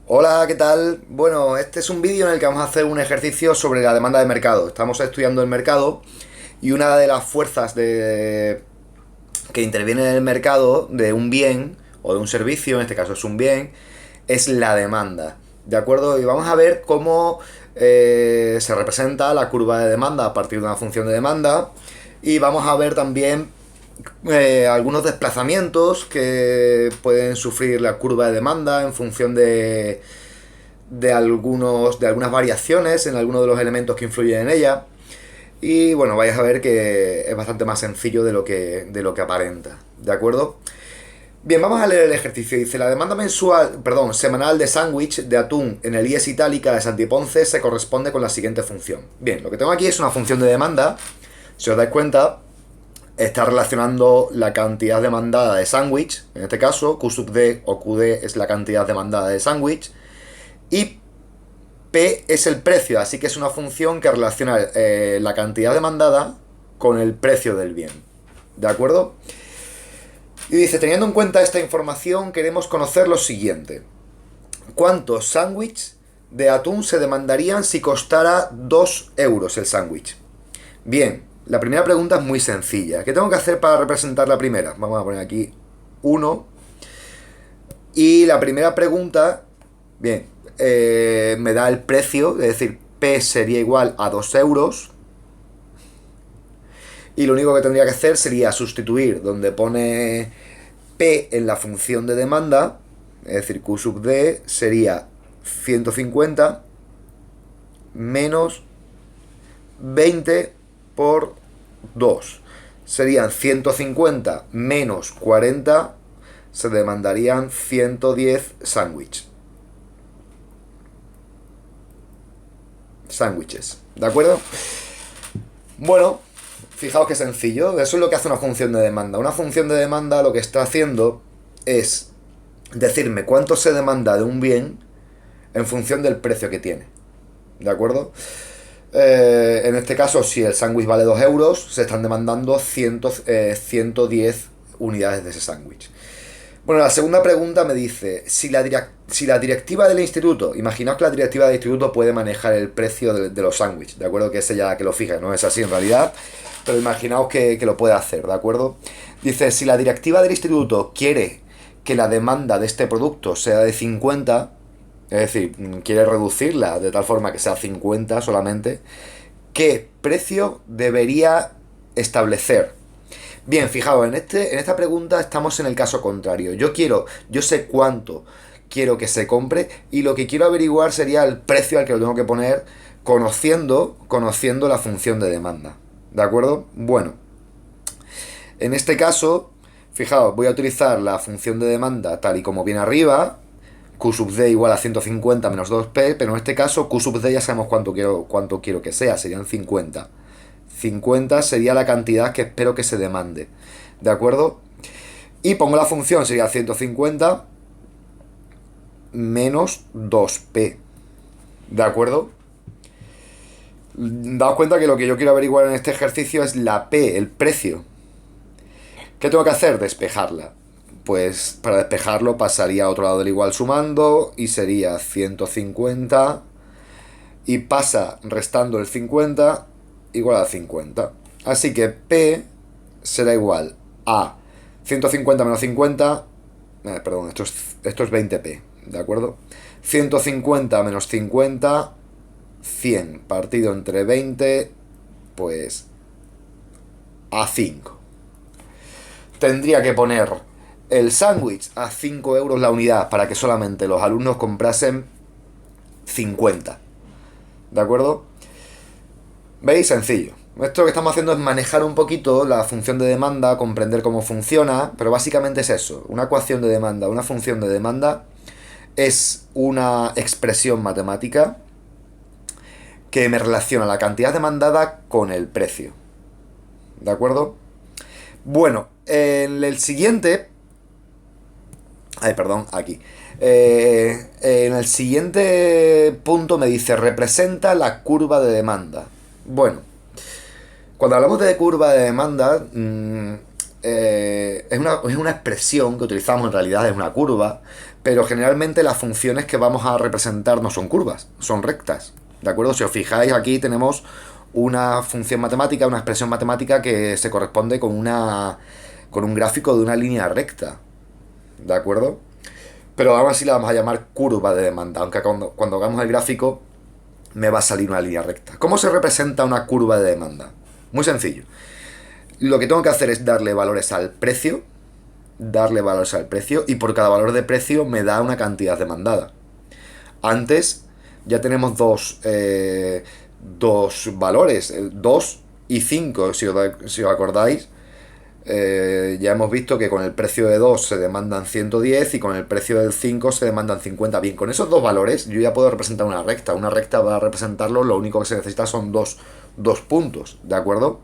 Hola, ¿qué tal? Bueno, este es un vídeo en el que vamos a hacer un ejercicio sobre la demanda de mercado. Estamos estudiando el mercado y una de las fuerzas que interviene en el mercado de un bien o de un servicio, en este caso es un bien, es la demanda. ¿De acuerdo? Y vamos a ver cómo se representa la curva de demanda a partir de una función de demanda. Y vamos a ver también algunos desplazamientos que pueden sufrir la curva de demanda en función de algunas variaciones en algunos de los elementos que influyen en ella. Y bueno, vais a ver que es bastante más sencillo de lo que aparenta. ¿De acuerdo? Bien, vamos a leer el ejercicio. Dice, la demanda semanal de sándwich de atún en el IES Itálica de Santiponce se corresponde con la siguiente función. Bien, lo que tengo aquí es una función de demanda. Si os dais cuenta, está relacionando la cantidad demandada de sándwich, en este caso, Q sub D o QD es la cantidad demandada de sándwich, y P es el precio, así que es una función que relaciona la cantidad demandada con el precio del bien. ¿De acuerdo? Y dice, teniendo en cuenta esta información, queremos conocer lo siguiente. ¿Cuántos sándwiches de atún se demandarían si costara 2 euros el sándwich? Bien, la primera pregunta es muy sencilla. ¿Qué tengo que hacer para representar la primera? Vamos a poner aquí 1. Y la primera pregunta, bien, me da el precio, es decir, P sería igual a 2 euros. Y lo único que tendría que hacer sería sustituir donde pone P en la función de demanda, es decir, Q sub D sería 150 menos 20 por 2. Serían 150 menos 40, se demandarían 110 sándwiches. ¿De acuerdo? Bueno, fijaos qué sencillo. Eso es lo que hace una función de demanda. Una función de demanda lo que está haciendo es decirme cuánto se demanda de un bien en función del precio que tiene. ¿De acuerdo? En este caso, si el sándwich vale 2 euros, se están demandando 110 unidades de ese sándwich. Bueno, la segunda pregunta me dice, si la directiva del instituto, imaginaos que la directiva del instituto puede manejar el precio de los sándwiches, ¿de acuerdo? Que es ella la que lo fija, no es así en realidad, pero imaginaos que lo puede hacer, ¿de acuerdo? Dice, si la directiva del instituto quiere que la demanda de este producto sea de 50, es decir, quiere reducirla de tal forma que sea 50 solamente, ¿qué precio debería establecer? Bien, fijaos, en esta pregunta estamos en el caso contrario. Yo sé cuánto quiero que se compre y lo que quiero averiguar sería el precio al que lo tengo que poner conociendo la función de demanda. ¿De acuerdo? Bueno, en este caso, fijaos, voy a utilizar la función de demanda tal y como viene arriba, Q sub D igual a 150 menos 2P, pero en este caso Q sub D ya sabemos cuánto quiero que sea, serían 50. 50 sería la cantidad que espero que se demande. ¿De acuerdo? Y pongo la función, sería 150 menos 2P. ¿De acuerdo? Daos cuenta que lo que yo quiero averiguar en este ejercicio es la P, el precio. ¿Qué tengo que hacer? Despejarla. Pues para despejarlo pasaría a otro lado del igual sumando y sería 150 y pasa restando el 50 igual a 50. Así que P será igual a 150 menos 50, perdón, esto es 20P, ¿de acuerdo? 150 menos 50, 100 partido entre 20, pues a 5. Tendría que poner el sándwich a 5 euros la unidad para que solamente los alumnos comprasen 50. ¿De acuerdo? ¿Veis? Sencillo. Esto lo que estamos haciendo es manejar un poquito la función de demanda, comprender cómo funciona, pero básicamente es eso. Una ecuación de demanda, una función de demanda es una expresión matemática que me relaciona la cantidad demandada con el precio. ¿De acuerdo? Bueno, en el siguiente... perdón, aquí. En el siguiente punto me dice, representa la curva de demanda. Bueno, cuando hablamos de curva de demanda, es una expresión que utilizamos, en realidad es una curva, pero generalmente las funciones que vamos a representar no son curvas, son rectas. ¿De acuerdo? Si os fijáis, aquí tenemos una función matemática, una expresión matemática que se corresponde con un gráfico de una línea recta. ¿De acuerdo? Pero aún así la vamos a llamar curva de demanda, aunque cuando hagamos el gráfico me va a salir una línea recta. ¿Cómo se representa una curva de demanda? Muy sencillo. Lo que tengo que hacer es darle valores al precio, y por cada valor de precio me da una cantidad demandada. Antes ya tenemos dos valores, 2 y 5, si os acordáis. Ya hemos visto que con el precio de 2 se demandan 110 y con el precio del 5 se demandan 50. Bien, con esos dos valores yo ya puedo representar una recta. Una recta, para representarlo, lo único que se necesita son dos puntos, ¿de acuerdo?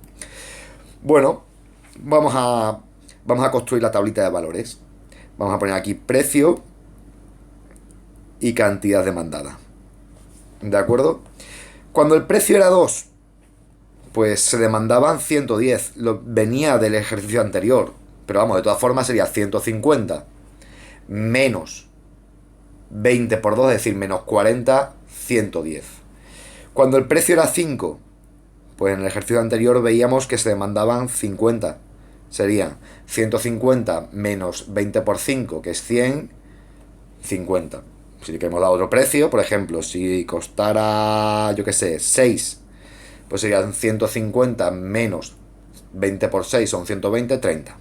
Bueno, vamos a construir la tablita de valores. Vamos a poner aquí precio y cantidad demandada. ¿De acuerdo? Cuando el precio era 2, pues se demandaban 110. Venía del ejercicio anterior. Pero vamos, de todas formas sería 150 menos 20 por 2, es decir, menos 40, 110. Cuando el precio era 5, pues en el ejercicio anterior veíamos que se demandaban 50. Serían 150 menos 20 por 5, que es 100, 50. Si queremos dar otro precio, por ejemplo, si costara, yo qué sé, 6, pues serían 150 menos 20 por 6 son 120, 30.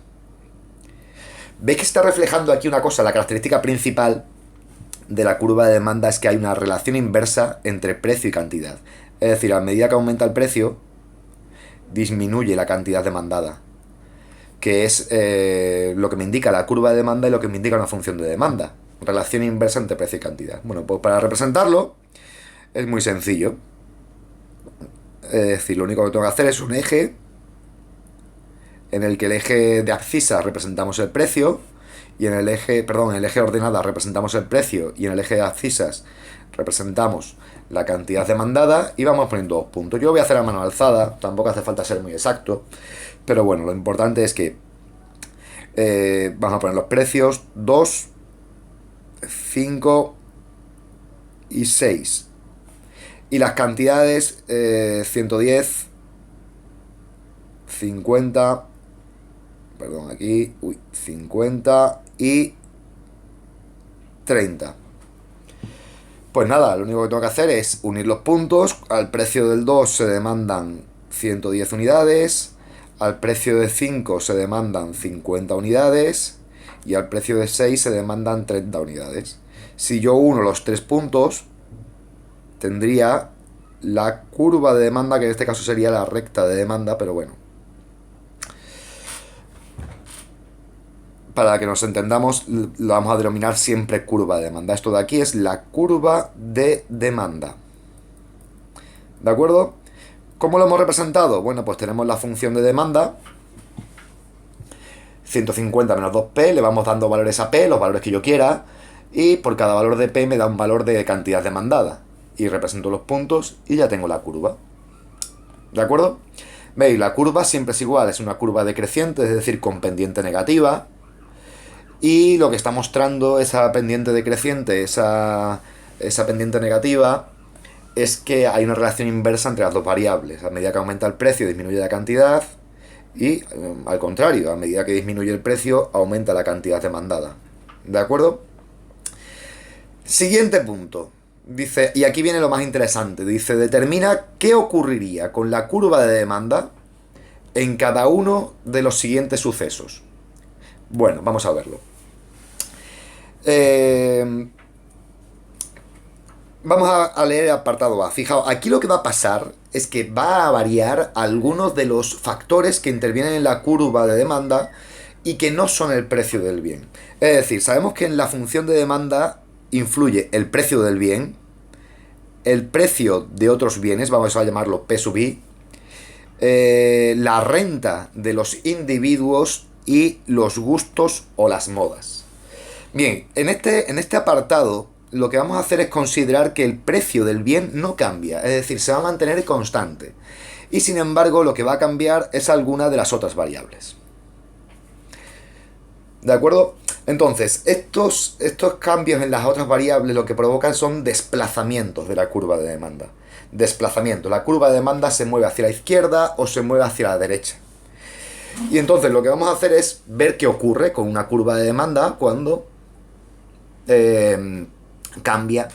¿Veis que está reflejando aquí una cosa? La característica principal de la curva de demanda es que hay una relación inversa entre precio y cantidad. Es decir, a medida que aumenta el precio, disminuye la cantidad demandada, que es lo que me indica la curva de demanda y lo que me indica una función de demanda. Relación inversa entre precio y cantidad. Bueno, pues para representarlo es muy sencillo. Es decir, lo único que tengo que hacer es un eje en el que el eje de abscisas representamos el precio y en el eje ordenada representamos el precio y en el eje de abscisas representamos la cantidad demandada y vamos poniendo 2 puntos. Yo voy a hacer a mano alzada, tampoco hace falta ser muy exacto, pero bueno, lo importante es que vamos a poner los precios 2, 5 y 6. Y las cantidades 110, 50, 50 y 30. Pues nada, lo único que tengo que hacer es unir los puntos. Al precio del 2 se demandan 110 unidades, al precio de 5 se demandan 50 unidades y al precio de 6 se demandan 30 unidades. Si yo uno los 3 puntos, tendría la curva de demanda, que en este caso sería la recta de demanda, pero bueno, para que nos entendamos, lo vamos a denominar siempre curva de demanda. Esto de aquí es la curva de demanda. ¿De acuerdo? ¿Cómo lo hemos representado? Bueno, pues tenemos la función de demanda, 150 menos 2p, le vamos dando valores a p, los valores que yo quiera, y por cada valor de p me da un valor de cantidad demandada. Y represento los puntos y ya tengo la curva. ¿De acuerdo? Veis, la curva siempre es igual, es una curva decreciente, es decir, con pendiente negativa. Y lo que está mostrando esa pendiente decreciente, esa pendiente negativa, es que hay una relación inversa entre las dos variables. A medida que aumenta el precio, disminuye la cantidad. Y al contrario, a medida que disminuye el precio, aumenta la cantidad demandada. ¿De acuerdo? Siguiente punto. Dice, y aquí viene lo más interesante, dice, determina qué ocurriría con la curva de demanda en cada uno de los siguientes sucesos. Bueno, vamos a verlo. Vamos a leer el apartado A. Fijaos, aquí lo que va a pasar es que va a variar algunos de los factores que intervienen en la curva de demanda y que no son el precio del bien. Es decir, sabemos que en la función de demanda influye el precio del bien, el precio de otros bienes, vamos a llamarlo P sub I, la renta de los individuos y los gustos o las modas. Bien, en este apartado lo que vamos a hacer es considerar que el precio del bien no cambia, es decir, se va a mantener constante. Y sin embargo, lo que va a cambiar es alguna de las otras variables. ¿De acuerdo? Entonces, estos cambios en las otras variables lo que provocan son desplazamientos de la curva de demanda. Desplazamiento. La curva de demanda se mueve hacia la izquierda o se mueve hacia la derecha. Y entonces lo que vamos a hacer es ver qué ocurre con una curva de demanda cuando cambia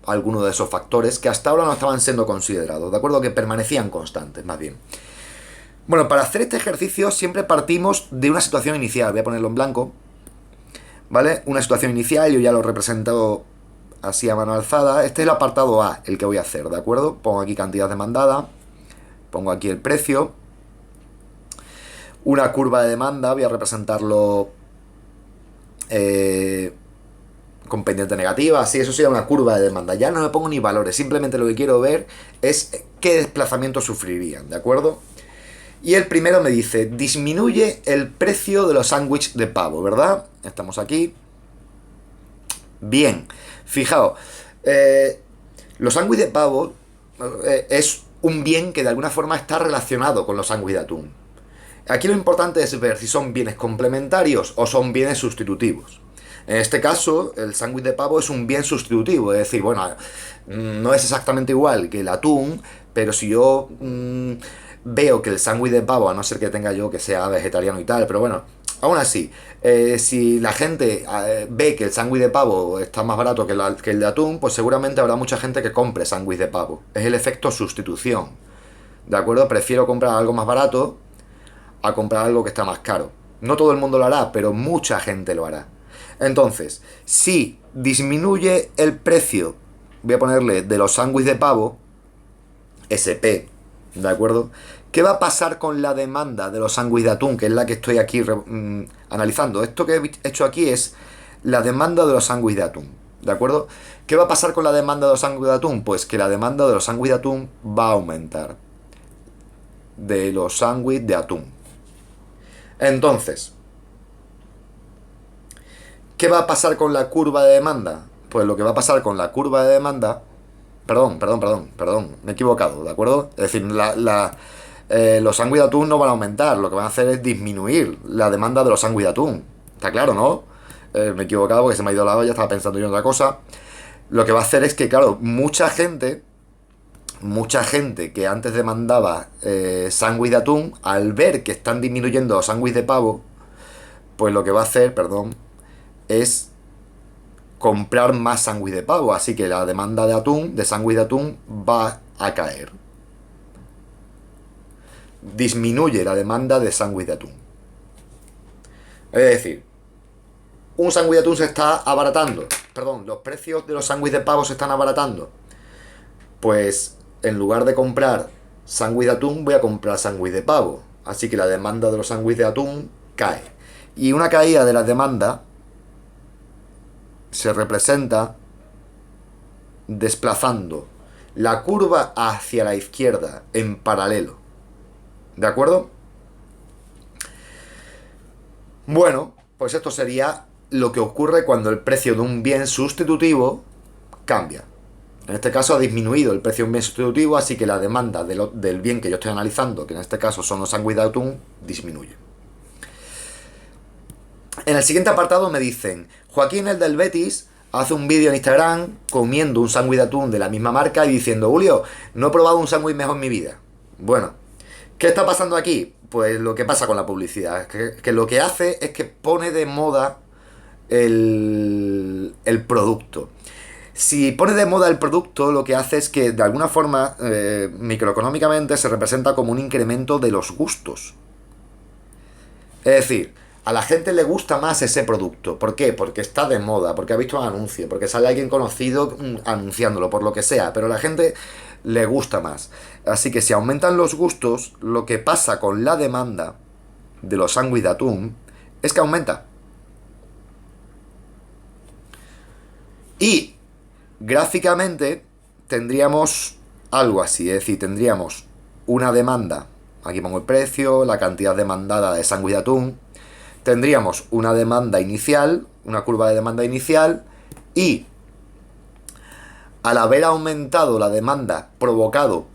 alguno de esos factores que hasta ahora no estaban siendo considerados, ¿de acuerdo? Que permanecían constantes, más bien. Bueno, para hacer este ejercicio siempre partimos de una situación inicial. Voy a ponerlo en blanco, ¿vale? Una situación inicial, yo ya lo he representado así a mano alzada. Este es el apartado A, el que voy a hacer, ¿de acuerdo? Pongo aquí cantidad demandada, pongo aquí el precio, una curva de demanda, voy a representarlo con pendiente negativa, así, eso sería una curva de demanda. Ya no me pongo ni valores, simplemente lo que quiero ver es qué desplazamiento sufrirían, ¿de acuerdo? Y el primero me dice, disminuye el precio de los sándwiches de pavo, ¿verdad? Estamos aquí. Bien, fijaos, los sándwiches de pavo es un bien que de alguna forma está relacionado con los sándwiches de atún. Aquí lo importante es ver si son bienes complementarios o son bienes sustitutivos. En este caso, el sándwich de pavo es un bien sustitutivo, es decir, bueno, no es exactamente igual que el atún, pero si yo veo que el sándwich de pavo, a no ser que tenga yo que sea vegetariano y tal, pero bueno, aún así, si la gente ve que el sándwich de pavo está más barato que el de atún, pues seguramente habrá mucha gente que compre sándwich de pavo. Es el efecto sustitución, ¿de acuerdo? Prefiero comprar algo más barato a comprar algo que está más caro. No todo el mundo lo hará, pero mucha gente lo hará. Entonces, si disminuye el precio, voy a ponerle de los sándwiches de pavo, SP, ¿de acuerdo? ¿Qué va a pasar con la demanda de los sándwiches de atún, que es la que estoy aquí analizando? Esto que he hecho aquí es la demanda de los sándwiches de atún, ¿de acuerdo? ¿Qué va a pasar con la demanda de los sándwiches de atún? Pues que la demanda de los sándwiches de atún va a aumentar. De los sándwiches de atún. Entonces, ¿qué va a pasar con la curva de demanda? Pues lo que va a pasar con la curva de demanda... Perdón, me he equivocado, ¿de acuerdo? Es decir, los sándwiches de atún no van a aumentar, lo que van a hacer es disminuir la demanda de los sándwiches de atún. ¿Está claro, no? Me he equivocado porque se me ha ido la olla, estaba pensando yo en otra cosa. Lo que va a hacer es que, claro, mucha gente que antes demandaba sándwich de atún, al ver que están disminuyendo los sándwiches de pavo, pues lo que va a hacer, es comprar más sándwich de pavo, así que la demanda de atún, de sándwich de atún, va a caer. Disminuye la demanda de sándwich de atún. Es decir, un sándwich de atún se está abaratando. Perdón, los precios de los sándwiches de pavo se están abaratando. Pues en lugar de comprar sándwich de atún, voy a comprar sándwich de pavo. Así que la demanda de los sándwiches de atún cae. Y una caída de la demanda se representa desplazando la curva hacia la izquierda en paralelo. ¿De acuerdo? Bueno, pues esto sería lo que ocurre cuando el precio de un bien sustitutivo cambia. En este caso ha disminuido el precio de un bien sustitutivo, así que la demanda del bien que yo estoy analizando, que en este caso son los sándwiches de atún, disminuye. En el siguiente apartado me dicen, Joaquín, el del Betis, hace un vídeo en Instagram comiendo un sándwich de atún de la misma marca y diciendo, Julio, no he probado un sándwich mejor en mi vida. Bueno, ¿qué está pasando aquí? Pues lo que pasa con la publicidad, que lo que hace es que pone de moda el producto. Si pone de moda el producto, lo que hace es que de alguna forma, microeconómicamente, se representa como un incremento de los gustos. Es decir, a la gente le gusta más ese producto. ¿Por qué? Porque está de moda, porque ha visto un anuncio, porque sale alguien conocido anunciándolo, por lo que sea, pero a la gente le gusta más. Así que si aumentan los gustos, lo que pasa con la demanda de los sándwiches de atún es que aumenta. Y gráficamente tendríamos algo así, es decir, tendríamos una demanda, aquí pongo el precio, la cantidad demandada de sándwich de atún, tendríamos una demanda inicial, una curva de demanda inicial, y al haber aumentado la demanda provocado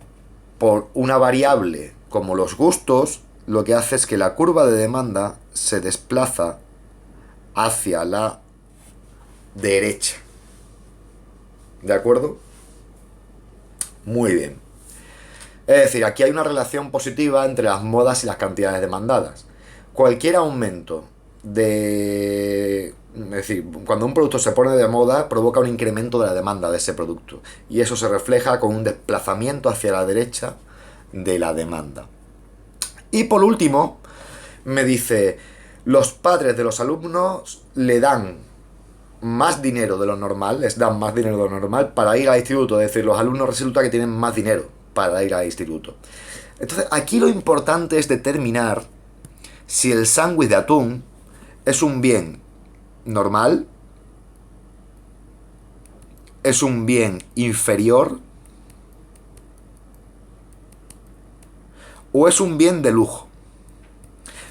por una variable como los gustos, lo que hace es que la curva de demanda se desplaza hacia la derecha. ¿De acuerdo? Muy bien. Es decir, aquí hay una relación positiva entre las modas y las cantidades demandadas. Cualquier aumento de... Es decir, cuando un producto se pone de moda, provoca un incremento de la demanda de ese producto. Y eso se refleja con un desplazamiento hacia la derecha de la demanda. Y por último, me dice, los padres de los alumnos le dan más dinero de lo normal, les dan más dinero de lo normal para ir al instituto. Es decir, los alumnos resulta que tienen más dinero para ir al instituto. Entonces, aquí lo importante es determinar si el sándwich de atún es un bien normal, es un bien inferior o es un bien de lujo.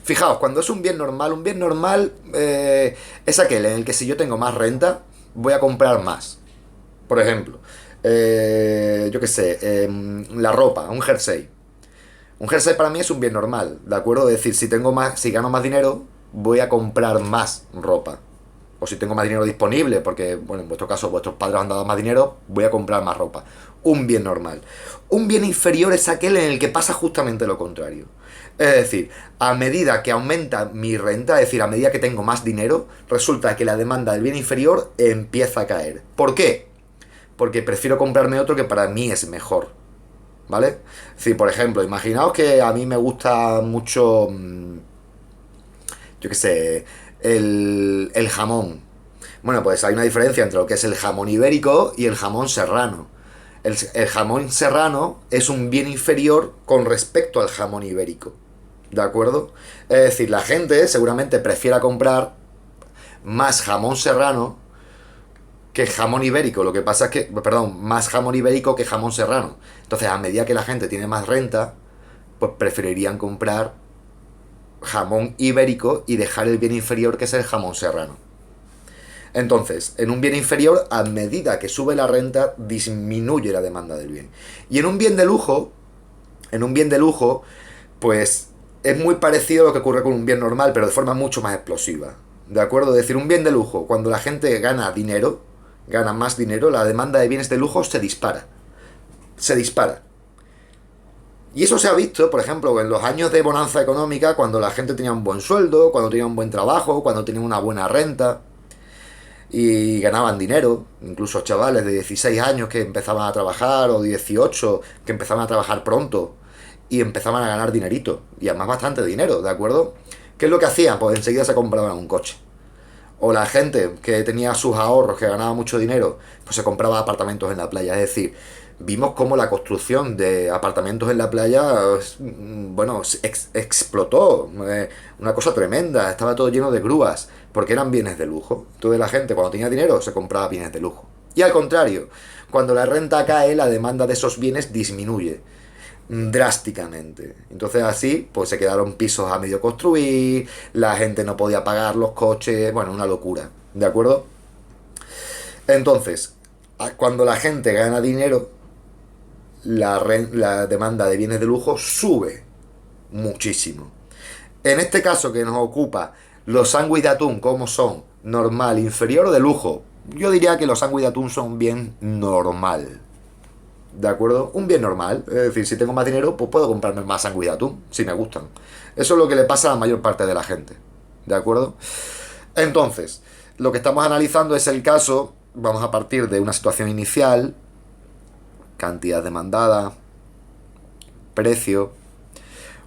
Fijaos, cuando es un bien normal es aquel en el que si yo tengo más renta, voy a comprar más. Por ejemplo, yo qué sé, la ropa, un jersey. Un jersey para mí es un bien normal, ¿de acuerdo? Es decir, si gano más dinero, voy a comprar más ropa. O si tengo más dinero disponible, porque, bueno, en vuestro caso vuestros padres han dado más dinero, voy a comprar más ropa. Un bien normal. Un bien inferior es aquel en el que pasa justamente lo contrario. Es decir, a medida que aumenta mi renta, es decir, a medida que tengo más dinero, resulta que la demanda del bien inferior empieza a caer. ¿Por qué? Porque prefiero comprarme otro que para mí es mejor. ¿Vale? Es decir, por ejemplo, imaginaos que a mí me gusta mucho, yo qué sé, el jamón. Bueno, pues hay una diferencia entre lo que es el jamón ibérico y el jamón serrano. El jamón serrano es un bien inferior con respecto al jamón ibérico. ¿De acuerdo? Es decir, la gente seguramente prefiera comprar más jamón serrano que jamón ibérico. Lo que pasa es que, perdón, más jamón ibérico que jamón serrano. Entonces, a medida que la gente tiene más renta, pues preferirían comprar jamón ibérico y dejar el bien inferior, que es el jamón serrano. Entonces, en un bien inferior, a medida que sube la renta, disminuye la demanda del bien. Y en un bien de lujo, pues es muy parecido a lo que ocurre con un bien normal, pero de forma mucho más explosiva. ¿De acuerdo? Es decir, un bien de lujo, cuando la gente gana dinero, gana más dinero, la demanda de bienes de lujo se dispara. Se dispara. Y eso se ha visto, por ejemplo, en los años de bonanza económica, cuando la gente tenía un buen sueldo, cuando tenía un buen trabajo, cuando tenía una buena renta y ganaban dinero, incluso chavales de 16 años que empezaban a trabajar, o 18 que empezaban a trabajar pronto y empezaban a ganar dinerito, y además bastante dinero, ¿de acuerdo? ¿Qué es lo que hacían? Pues enseguida se compraban un coche. O la gente que tenía sus ahorros, que ganaba mucho dinero, pues se compraba apartamentos en la playa. Es decir, vimos cómo la construcción de apartamentos en la playa, bueno, explotó. Una cosa tremenda. Estaba todo lleno de grúas, porque eran bienes de lujo. Entonces la gente, cuando tenía dinero, se compraba bienes de lujo. Y al contrario, cuando la renta cae, la demanda de esos bienes disminuye drásticamente. Entonces así, pues se quedaron pisos a medio construir, la gente no podía pagar los coches, bueno, una locura, ¿de acuerdo? Entonces, cuando la gente gana dinero, la demanda de bienes de lujo sube muchísimo. En este caso que nos ocupa, los sándwiches de atún, ¿cómo son? ¿Normal, inferior o de lujo? Yo diría que los sándwiches de atún son bien normal. ¿De acuerdo? Un bien normal. Es decir, si tengo más dinero, pues puedo comprarme más sándwich de atún, si me gustan. Eso es lo que le pasa a la mayor parte de la gente. ¿De acuerdo? Entonces, lo que estamos analizando es el caso, vamos a partir de una situación inicial, cantidad demandada, precio,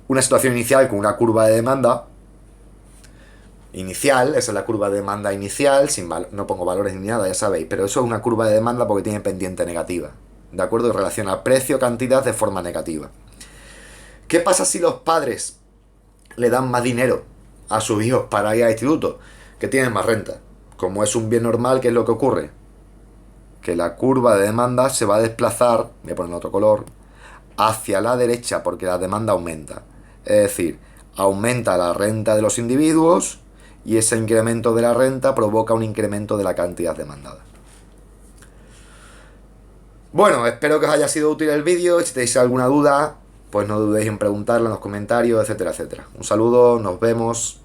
una situación inicial con una curva de demanda inicial, esa es la curva de demanda inicial, no pongo valores ni nada, ya sabéis, pero eso es una curva de demanda porque tiene pendiente negativa. ¿De acuerdo? Y relaciona precio-cantidad de forma negativa. ¿Qué pasa si los padres le dan más dinero a sus hijos para ir al instituto? Que tienen más renta. Como es un bien normal, ¿qué es lo que ocurre? Que la curva de demanda se va a desplazar, voy a poner otro color, hacia la derecha porque la demanda aumenta. Es decir, aumenta la renta de los individuos y ese incremento de la renta provoca un incremento de la cantidad demandada. Bueno, espero que os haya sido útil el vídeo. Si tenéis alguna duda, pues no dudéis en preguntarla en los comentarios, etcétera, etcétera. Un saludo, nos vemos.